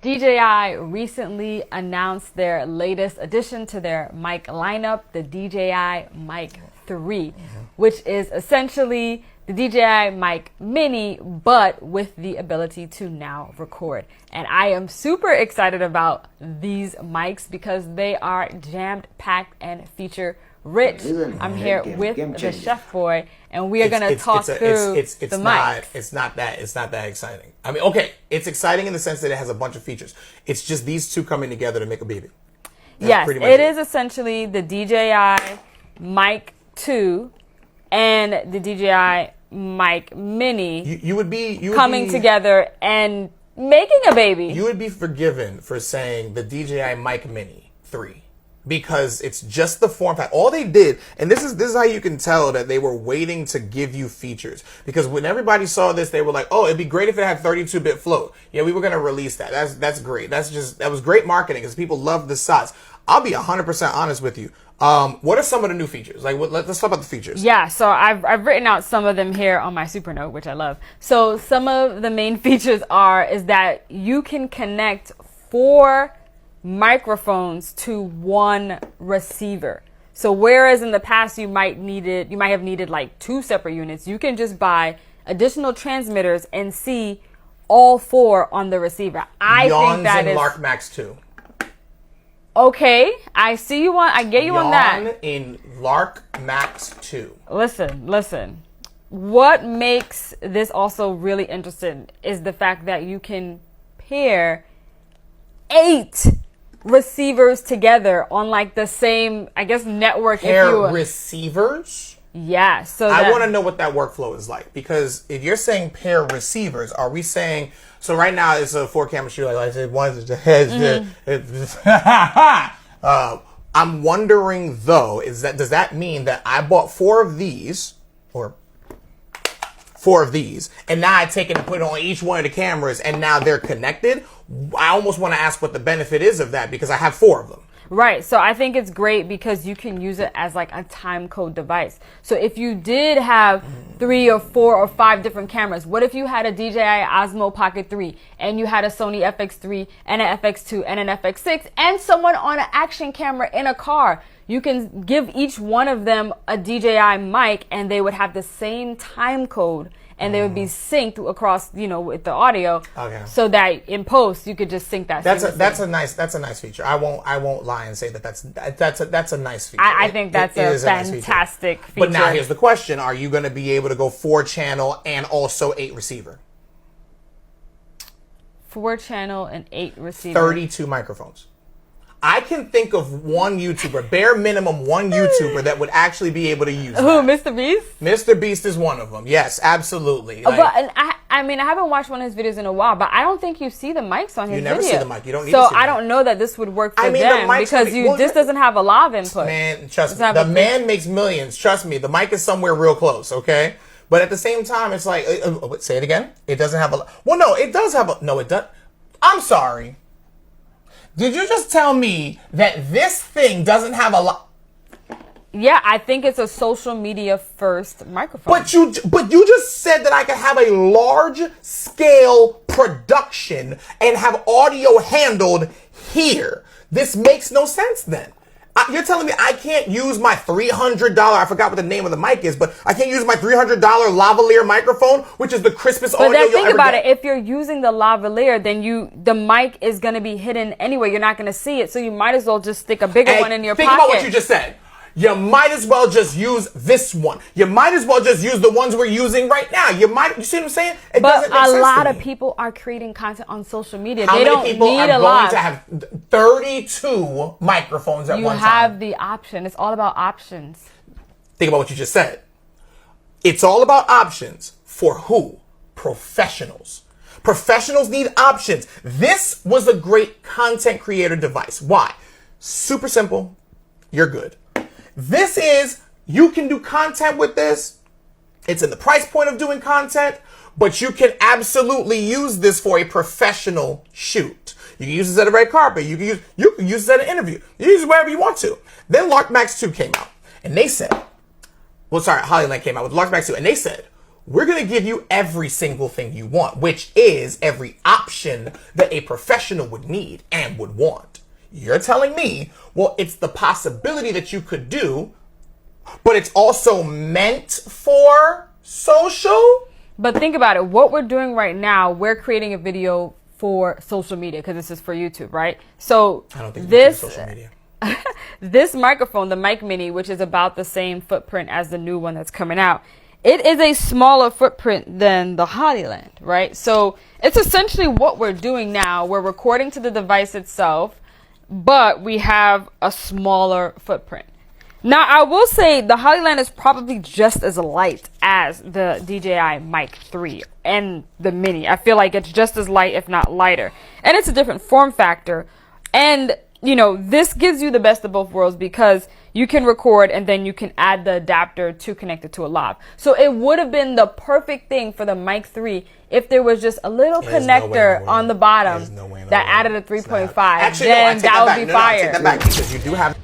DJI recently announced their latest addition to their mic lineup, the DJI Mic 3, which is essentially the DJI Mic Mini, but with the ability to now record. And I am super excited about these mics because they are jammed-packed and feature-rich. I'm here with the Chef Boy, and we are going to talk through the mics. It's not that exciting. I mean, okay, it's exciting in the sense that it has a bunch of features. It's just these two coming together to make a baby. Yes, it is essentially the DJI Mic 2 and the DJI Mic Mini you would be coming together and making a baby. You would be forgiven for saying the DJI Mic Mini 3 because it's just the form factor. All they did, and this is how you can tell that they were waiting to give you features, because when everybody saw this, they were like, "Oh, it'd be great if it had 32-bit float." Yeah, we were going to release that. That's great. That was great marketing because people love the size. I'll be 100% honest with you. What are some of the new features? Like, let's talk about the features. Yeah, so I've written out some of them here on my super note, which I love. So some of the main features is that you can connect 4 microphones to 1 receiver. So whereas in the past you might have needed like 2 separate units, you can just buy additional transmitters and see all 4 on the receiver. I think that is Lark Max 2. Okay, I see you on. I get you on that. In Lark Max 2. Listen. What makes this also really interesting is the fact that you can pair 8 receivers together on like the same, I guess, network. Pair receivers? Yeah. So I want to know what that workflow is like, because if you're saying pair receivers, are we saying? So right now it's a 4-camera shoot. Like I said, one is the head. I'm wondering though, does that mean that I bought 4 of these, and now I take it and put it on each one of the cameras, and now they're connected? I almost want to ask what the benefit is of that, because I have 4 of them. Right. So I think it's great because you can use it as like a time code device. So if you did have 3 or 4 or 5 different cameras, what if you had a DJI Osmo Pocket 3 and you had a Sony FX3 and an FX2 and an FX6 and someone on an action camera in a car? You can give each one of them a DJI mic and they would have the same time code. And they would be synced across, with the audio, so that in post you could just sync that. That's a nice feature. I won't lie and say that's a nice feature. I think that's a fantastic feature. But now here's the question: are you going to be able to go 4-channel and also 8 receiver? 4-channel and 8 receiver. 32 microphones. I can think of one YouTuber, bare minimum one YouTuber that would actually be able to use Who, Mr. Beast? Mr. Beast is one of them. Yes, absolutely. But I haven't watched one of his videos in a while, but I don't think you see the mics on his video. You never see the mic. You don't need to see the mic. I don't know that this would work for them because this doesn't have a live input. Man, trust me. The man makes millions. Trust me. The mic is somewhere real close, okay? But at the same time, it's like, say it again. It doesn't have a... Well, no, it does have a... No, it does... I'm sorry. Did you just tell me that this thing doesn't have a lot? Yeah, I think it's a social media first microphone. But you just said that I could have a large scale production and have audio handled here. This makes no sense then. You're telling me I can't use my $300, I forgot what the name of the mic is, but I can't use my $300 lavalier microphone, which is the crispest audio you'll ever get. But then think about it. If you're using the lavalier, then the mic is going to be hidden anyway. You're not going to see it. So you might as well just stick a bigger one in your pocket. Think about what you just said. You might as well just use this one. You might as well just use the ones we're using right now. You see what I'm saying? But a lot of people are creating content on social media. How many people are going to have 32 microphones at one time? You have the option. It's all about options. Think about what you just said. It's all about options for who? Professionals. Professionals need options. This was a great content creator device. Why? Super simple. You're good. This is, you can do content with this. It's in the price point of doing content, but you can absolutely use this for a professional shoot. You can use this at a red carpet. You can use this at an interview. You can use it wherever you want to. Then Lark Max 2 came out, and they said, Hollyland came out with Lark Max 2, and they said, we're going to give you every single thing you want, which is every option that a professional would need and would want. You're telling me, well, it's the possibility that you could do, but it's also meant for social? But think about it. What we're doing right now, we're creating a video for social media because this is for YouTube, right? So I don't think this social media. this microphone, the Mic Mini, which is about the same footprint as the new one that's coming out, it is a smaller footprint than the Hollyland, right? So it's essentially what we're doing now. We're recording to the device itself, but we have a smaller footprint. Now, I will say the Hollyland is probably just as light as the DJI Mic 3 and the Mini. I feel like it's just as light, if not lighter. And it's a different form factor. And, you know, this gives you the best of both worlds because you can record and then you can add the adapter to connect it to a lav. So it would have been the perfect thing for the Mic 3 if there was just a little connector on the bottom that added a 3.5. Actually, then no, that would be fire. I take that back because you do have